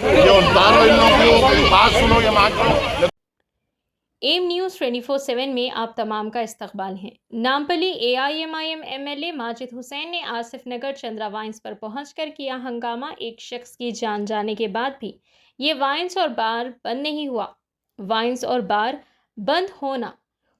ये उतारो इन लोगों की बात सुनो, ये मांग एम न्यूज़ 24/7 में आप तमाम का इस्तकबाल है। नामपल्ली AIMIM MLA माजिद हुसैन ने आसिफ नगर चंद्रा वाइन्स पर पहुंचकर किया हंगामा। एक शख्स की जान जाने के बाद भी ये वाइन्स और बार बंद नहीं हुआ। वाइन्स और बार बंद होना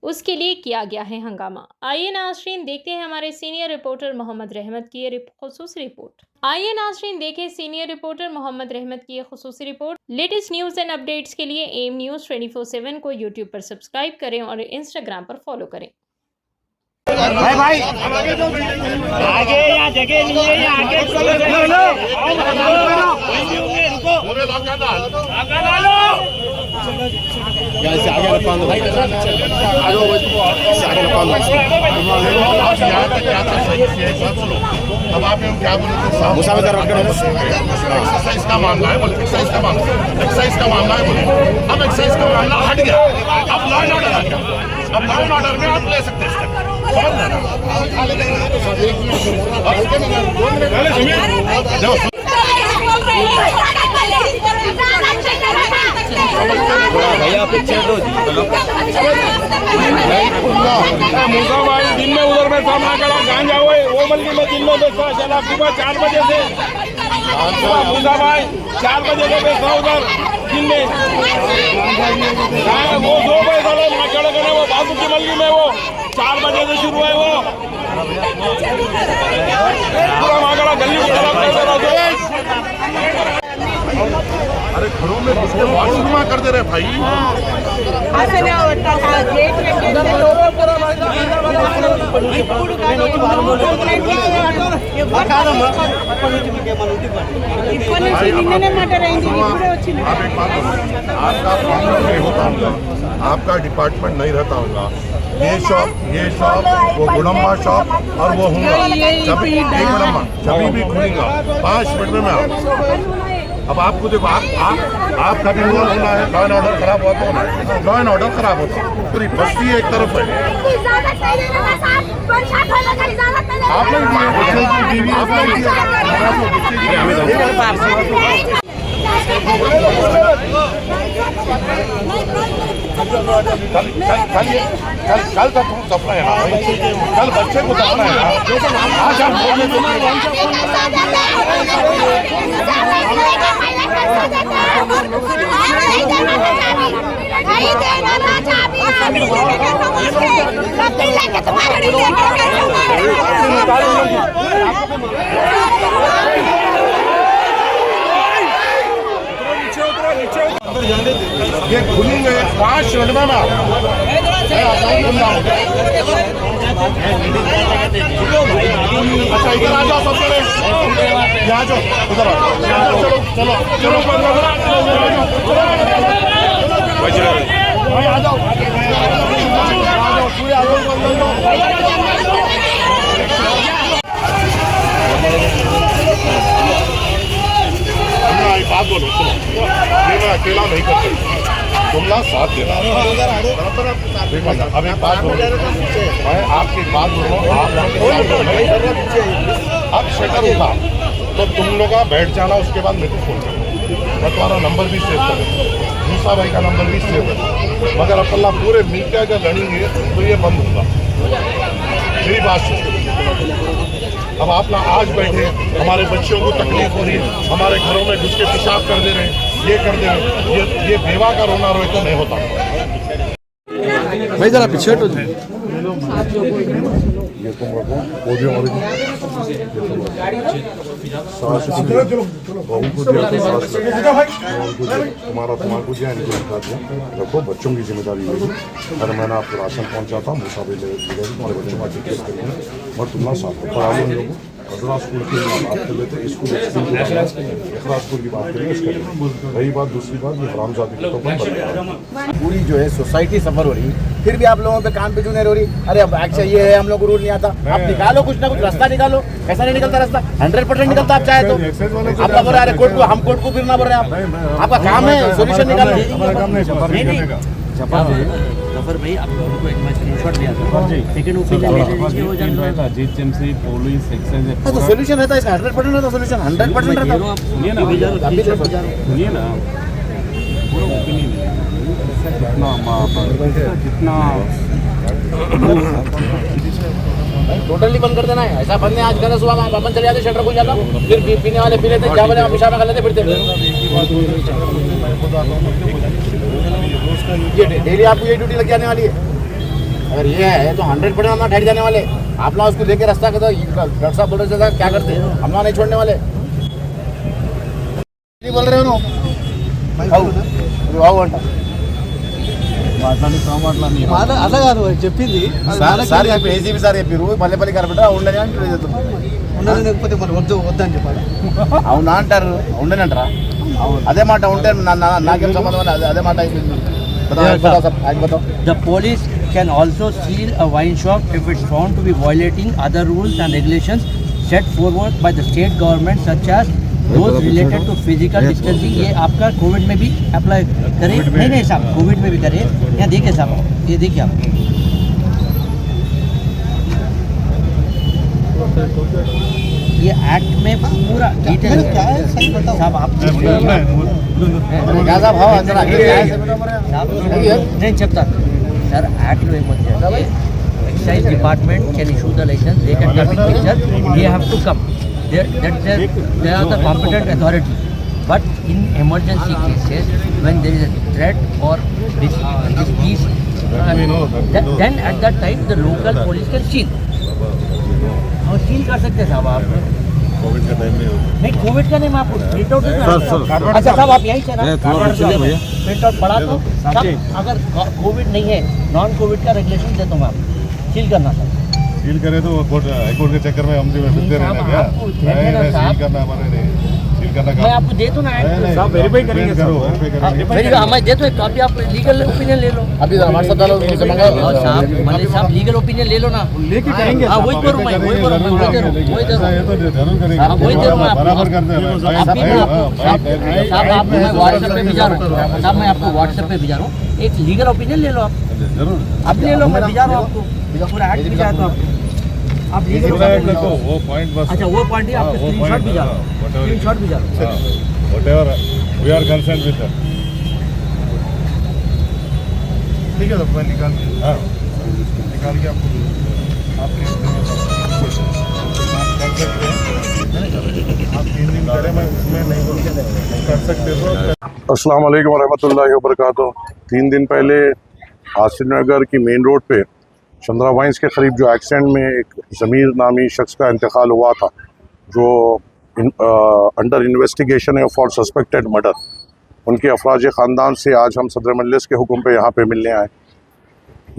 उसके लिए किया गया है हंगामा। आइए नाज़रीन देखते हैं हमारे सीनियर रिपोर्टर मोहम्मद रहमत की ये खुसूसी रिपोर्ट। आइए नाज़रीन देखें सीनियर रिपोर्टर मोहम्मद रहमत की ये खुसूसी report. Latest news and updates के लिए एम न्यूज़ 24/7 को यूट्यूब पर सब्सक्राइब करें और इंस्टाग्राम पर फॉलो करें। भाई भाई आगे यहाँ जगह नहीं है, यहाँ आगे अब आप क्या बोले एक्सरसाइज का मामला है, बोले एक्सरसाइज का मामला है, बोले अब एक्सरसाइज का मामला हट गया, अब लॉ एंड ऑर्डर हट गया, अब लॉ एंड ऑर्डर में आप ले सकते हैं। भैया मूसा भाई दिन में उधर में सामना करा गांजा हुए वो बल्कि में दिन में बेचता चला सुबह 4 बजे से मूसा भाई 4 बजे से बेचता उधर दिन में वो 2 पैसा माकड़ करने वो बाबू की मल्ली में वो 4 बजे से शुरू है वो पूरा माकड़ा गली में खराब कर रहा। अरे घरों में घुसके वॉशरूम कर दे रहे भाई। आपका डिपार्टमेंट नहीं रहता होगा, ये शॉप वो गुड़म्बा शॉप और वो होगा जब भी खुलेगा 5 मिनट में मैं आऊँगा। अब आपको देखो आपका भी रोल होना है, लॉ एंड ऑर्डर खराब होता है, लॉ एंड ऑर्डर खराब होता है, पूरी बस्ती एक तरफ है। कल तक सपना है, कल बच्चे को सपना है, आज हम ये खुलेंगे 5 मिनट में अच्छा इधर आ जाओ सबसे यहाँ जाओ उधर चलो चलो भाई आ जाओ बात बोलो, सुनो ये मैं अकेला नहीं कर सकता, तुम लोग साथ देना। देखो अब एक बात बोलो, मैं आपकी बात बोलो, अब शटर उठा तो तुम लोग बैठ जाना, उसके बाद मेरे को फोन करो, मैं तुम्हारा नंबर भी सेव कर दूँ, मूसा भाई का नंबर भी सेव कर दूँ, मगर अपना पूरे मिलकर अगर लड़ेंगे तो ये बंद होगा। मेरी बात सुनो, अब आप ना आज बैठे हमारे बच्चों को तकलीफ हो रही है, हमारे घरों में घुस के पेशाब कर दे रहे हैं, ये कर दे रहे हैं, ये बेवा का रोना रोए तो नहीं होता भाई। जरा पीछे हटो जी। ये तुम रखो पोडियम और बहू को दिया तुम्हारा को दिया, इनको दिखा दिया, रखो बच्चों की जिम्मेदारी होगी। अगर मैंने आपको राशन पहुंचाता हूँ मूसा भाई ले तुम्हारे बच्चों का टिकट करेंगे और तुम्हारा साथ पढ़ा लो इन लोगों अजरा स्कूल की बात कर लेते हैं, स्कूल स्कूल की बात करेंगे, इसका रही बात। दूसरी बात ये हरामजादी के तो पूरी जो है सोसाइटी सफर हो रही, फिर भी आप लोगों पे कान पे जू नहीं हो रही। अरे अब एक्शन ये है, हम लोग को रूल नहीं आता, आप निकालो कुछ ना कुछ रास्ता निकालो। ऐसा नहीं निकलता रास्ता, 100% निकलता आप चाहे तो। आप बोल रहे कोर्ट को, हम कोर्ट को फिर ना बोल रहे हैं, आपका काम है सोल्यूशन निकालना। जफर भाई आप उनको एक मैं स्क्रीनशॉट दिया था सेकंड ओपिनियन ले लीजिए वो जान लो जीएचएमसी पुलिस एक्साइज हाँ, तो सोल्यूशन रहता है इसका 100% रहता सोल्यूशन 100% रहता है। सुनिए ना सुनिए ना पूरा ओपिनियन जितना टोटली बंद कर देना है, ऐसा बंद है। आज कल सुबह अपन चले जाते शटर खुल जाता, फिर पीने वाले पी लेते, क्या बोले पेशाब कर लेते फिरते। ये डेली आपको ये ड्यूटी लग जाने वाली है। अगर ये है तो 100% हम ठहर जाने वाले। आप लोग उसको देखे रास्ता करते डॉक्टर साहब बोल रहे थे क्या करते हैं, हम लोग नहीं छोड़ने वाले। नहीं बोल रहे हो అలా కాదు చెప్పింది సార్ ఏసీబీ సార్ చెప్పారు మల్లెపల్లి కరపట ఉండని అంటారు, ఉండలేకపోతే మరి వద్దు వద్దని చెప్పాలి. అవునా అంటారు, ఉండని అంటారా? అదే మాట ఉంటే నాకేం సంబంధం అని అదే మాట అయిపోయింది. The police can also seal a wine shop if it's found to be violating other rules and regulations set forward by the state government such as those related to physical distancing. ये आपका Covid में भी apply करें, नहीं साहब Covid में भी करें। यहाँ देखिए साहब, ये देखिए आप ये एक्ट में पूरा डिटेल क्या है सही बताओ साहब आप नहीं చెప్తా సార్ యాక్ట్లో ఏమొచ్చాయంటే excise department can issue the licence, they can come in picture, they have to come, they are the competent authority. But in emergency cases when there is a threat or disease, then at that time the local police can seal. और seal कर सकते हैं साहब आप Covid का time नहीं, Covid का नहीं, मैं आपको प्रिंट आउट देता। अच्छा साहब आप यहीं से ना प्रिंट आउट पढ़ा तो साहब, अगर कोविड नहीं है नॉन कोविड का रेगुलेशन देता हूँ मैं आपको, सील करना सर। सील करे तो हाईकोर्ट के चक्कर में हम फिरते रहना क्या? सील करना हमारे नहीं, सील करना मैं आपको दे दूँ ना, वेरीफाई करेंगे सर, मैं दे दूँ एक कॉपी, आप लीगल ओपिनियन ले लो। अभी व्हाट्सएप डालो, उनसे मंगाओ। और साहब मलिक साहब लीगल ओपिनियन ले लो ना, लेके करेंगे। हाँ वही करूँ मैं, वही करूँ मैं, वही दे रहा ये तो जरूर करेंगे, हाँ, वही दे रहा हूँ आपको। बराबर करते हैं साहब आपको मैं व्हाट्सएप पे भेजा रहा हूँ, साहब मैं आपको व्हाट्सएप पे भेजा रहा हूँ, एक लीगल ओपिनियन ले लो आप, जरूर आप ले लो, मैं भेजा रहा हूँ आपको, पूरा एक्ट भेजा तो आप लीगल वो पॉइंट बस। अच्छा वो पॉइंट ही आपको स्क्रीनशॉट भेजा रहा हूँ, स्क्रीनशॉट भेजा रहा हूँ। whatever we are concerned with that. ठीक है, तो मैं निकाल के आपको आपके आप कर सकते हैं, आप 3 दिन पहले मैं उसमें नहीं कर सकते तो। अस्सलाम वालेकुम रहमतुल्लाहि व बरकातुहू। 3 दिन पहले आसिफ नगर की मेन रोड पे चंद्रा वाइन्स के करीब जो एक्सीडेंट में एक ज़मीर नामी शख्स का इंतकाल हुआ था, जो अंडर इन्वेस्टिगेशन है फॉर सस्पेक्टेड मर्डर, उनके अफराज ख़ानदान से आज हम सदर मजलिस के हुक्म पे यहाँ पे मिलने आए।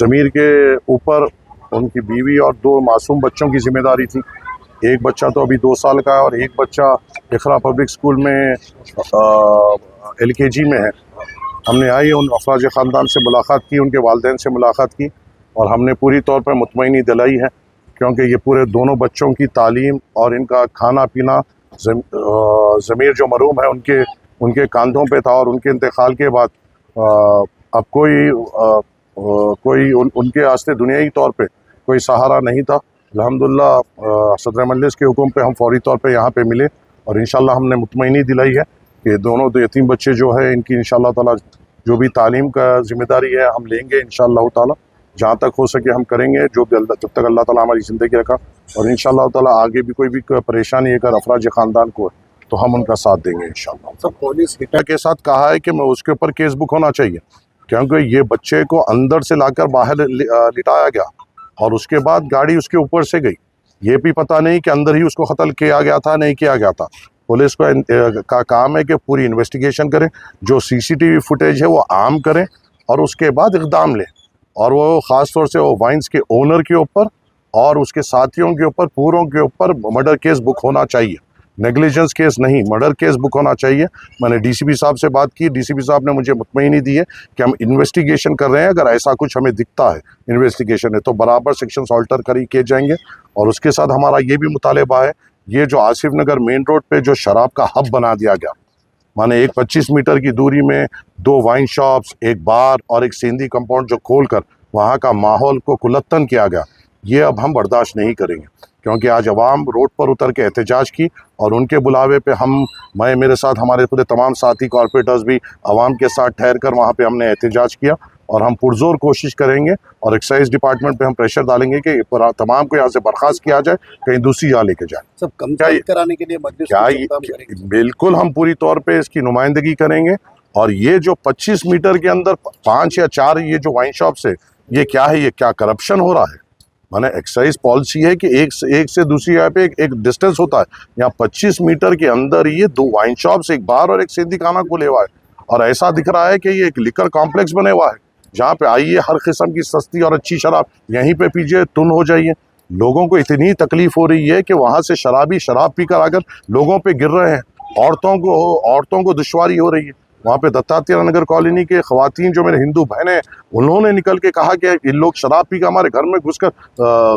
ज़मीर के ऊपर उनकी बीवी और 2 मासूम बच्चों की ज़िम्मेदारी थी। एक बच्चा तो अभी 2 साल का है और एक बच्चा इकरा पब्लिक स्कूल में LKG में है। हमने आई उन अफराज ख़ानदान से मुलाकात की, उनके वालिदैन से मुलाकात की और हमने पूरी तौर पर मुतमईनी दिलाई है, क्योंकि ये पूरे दोनों बच्चों की तालीम और इनका खाना पीना ज़मीर जो मरूम है उनके कांधों पे था और उनके इंतकाल के बाद अब कोई उनके वास्ते दुनियाई तौर पे कोई सहारा नहीं था। अल्हम्दुलिल्लाह सदर मजलिस के हुक्म पे हम फौरी तौर पे यहाँ पे मिले और इंशाल्लाह हमने मुतमईनी दिलाई है कि दोनों यतीम बच्चे जो है इनकी इंशाल्लाह ताला जो भी तालीम का जिम्मेदारी है हम लेंगे इंशाल्लाह ताला, जहाँ तक हो सके हम करेंगे, जब तक अल्लाह ताला हमारी ज़िंदगी रखा, और इंशाल्लाह ताला आगे भी कोई भी परेशानी अगर अफराज ख़ानदान को है तो हम उनका साथ देंगे इंशाल्लाह। सब पुलिस हिटर के साथ कहा है कि मैं उसके ऊपर केस बुक होना चाहिए, क्योंकि ये बच्चे को अंदर से लाकर बाहर लिटाया गया और उसके बाद गाड़ी उसके ऊपर से गई। ये भी पता नहीं कि अंदर ही उसको कत्ल किया गया था नहीं किया गया था। पुलिस का काम है कि पूरी इन्वेस्टिगेशन करें, जो CCTV फुटेज है वो आम करें और उसके बाद इक़दाम लें, और वो ख़ास तौर से वो वाइन्स के ओनर के ऊपर और उसके साथियों के ऊपर पूरों के ऊपर मर्डर केस बुक होना चाहिए, नेग्लिजेंस केस नहीं, मर्डर केस बुक होना चाहिए। मैंने DCP साहब से बात की, DCP साहब ने मुझे मुतमईनी दी है कि हम इन्वेस्टिगेशन कर रहे हैं, अगर ऐसा कुछ हमें दिखता है इन्वेस्टिगेशन है तो बराबर सेक्शंस ऑल्टर किए जाएंगे। और उसके साथ हमारा ये भी मुतालबा है, ये जो आसिफ नगर मेन रोड पे जो शराब का हब बना दिया गया, माने एक 25 मीटर की दूरी में 2 वाइन शॉप्स, एक बार और एक सेंधी कंपाउंड जो खोलकर वहाँ का माहौल को कुलत्तन किया गया, ये अब हम बर्दाश्त नहीं करेंगे। क्योंकि आज अवाम रोड पर उतर के एहतजाज की और उनके बुलावे पे मैं मेरे साथ हमारे पूरे तमाम साथी कॉर्पोरेटर्स भी अवाम के साथ ठहर कर वहाँ पे हमने एहतजाज किया और हम पुरजोर कोशिश करेंगे और एक्साइज डिपार्टमेंट पे हम प्रेशर डालेंगे कि तमाम को यहाँ से बर्खास्त किया जाए, कहीं दूसरी जगह लेके जाए। सब कंप्लीट कराने के लिए मजलिस क्या को काम करेंगे। बिल्कुल हम पूरी तौर पे इसकी नुमाइंदगी करेंगे। और ये जो 25 मीटर के अंदर 5 या 4 ये जो वाइन शॉप्स है, ये क्या है, ये क्या करप्शन हो रहा है? माने एक्साइज पॉलिसी है कि एक से दूसरी जगह पे एक डिस्टेंस होता है। यहाँ 25 मीटर के अंदर ये 2 वाइन शॉप्स, एक बार और एक सेंधी खाना खुले हुआ है और ऐसा दिख रहा है कि ये एक लिकर कॉम्प्लेक्स बने हुआ है जहाँ पे आइए हर किस्म की सस्ती और अच्छी शराब यहीं पे पीजिए, तुन हो जाइए। लोगों को इतनी तकलीफ हो रही है कि वहाँ से शराबी शराब पीकर आकर लोगों पे गिर रहे हैं, औरतों को दुश्वारी हो रही है। वहाँ पे दत्तात्रेय नगर कॉलोनी के ख़वातीन जो मेरे हिंदू बहनें हैं, उन्होंने निकल के कहा कि इन लोग शराब पी के हमारे घर में घुसकर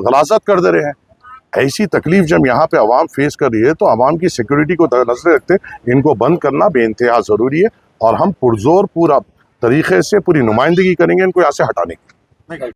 गलाजत कर दे रहे हैं। ऐसी तकलीफ जब यहाँ पे आवाम फेस कर रही है तो आवाम की सिक्योरिटी को नजर रखते इनको बंद करना बेइंतहा ज़रूरी है और हम पुरजोर पूरा तरीके से पूरी नुमाइंदगी करेंगे इनको यहाँ से हटाने की।